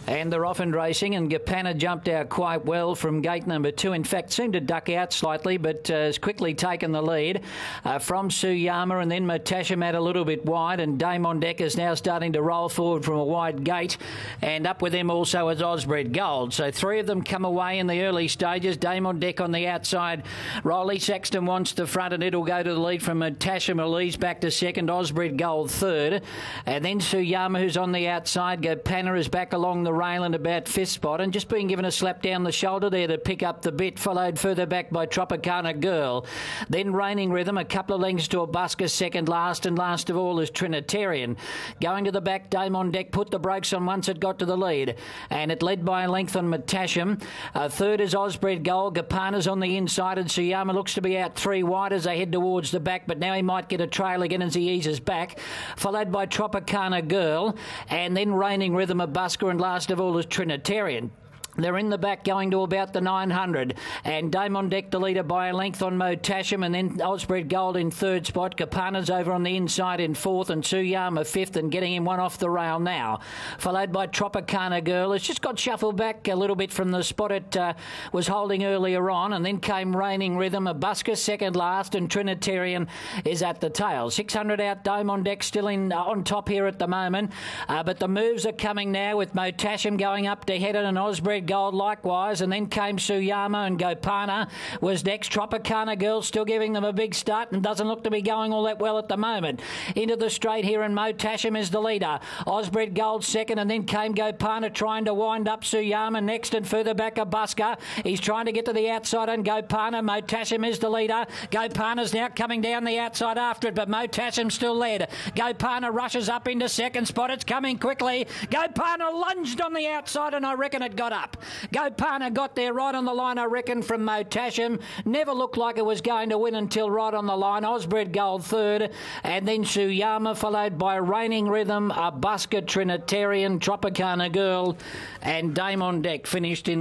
And they're off and racing, and Gapana jumped out quite well from gate number 2. In fact, seemed to duck out slightly, but has quickly taken the lead from Suyama, and then Motasham had a little bit wide, and Dame on Deck is now starting to roll forward from a wide gate, and up with them also is Osbred Gold. So 3 of them come away in the early stages. Dame on Deck on the outside. Rolly Saxton wants the front, and it'll go to the lead from Motasham. Elise back to second, Osbred Gold third, and then Suyama, who's on the outside. Gapana is back along the rail and about 5th spot, and just being given a slap down the shoulder there to pick up the bit, followed further back by Tropicana Girl. Then Raining Rhythm, a couple of lengths to Abuska, second last, and last of all is Trinitarian. Going to the back, Dame on Deck put the brakes on once it got to the lead, and it led by a length on Motasham. Third is Osbred Gold. Gapana's on the inside, and Suyama looks to be out 3 wide as they head towards the back, but now he might get a trail again as he eases back, followed by Tropicana Girl, and then Raining Rhythm, Abuska, and last of all is Trinitarian. They're in the back going to about the 900, and Dame on Deck the leader by a length on Motasham, and then Osbred Gold in 3rd spot. Gapana's over on the inside in 4th, and Suyama 5th, and getting him one off the rail now, followed by Tropicana Girl. It's just got shuffled back a little bit from the spot it was holding earlier on, and then came Raining Rhythm. Abuska second last, and Trinitarian is at the tail. 600 out, Dame on Deck still on top here at the moment, but the moves are coming now with Motasham going up to head and Osbred Gold likewise, and then came Suyama, and Gapana was next. Tropicana Girl still giving them a big start and doesn't look to be going all that well at the moment. Into the straight here, and Motasham is the leader. Osbred Gold second, and then came Gapana trying to wind up Suyama next, and further back Abuska. He's trying to get to the outside, and Gapana. Motasham is the leader. Gapana's now coming down the outside after it, but Motasham still led. Gapana rushes up into 2nd spot. It's coming quickly. Gapana lunged on the outside, and I reckon it got up. Gapana got there right on the line, I reckon, from Motasham. Never looked like it was going to win until right on the line. Osbred Gold third, and then Suyama, followed by Raining Rhythm, Abuska, Trinitarian, Tropicana Girl, and Dame on Deck finished in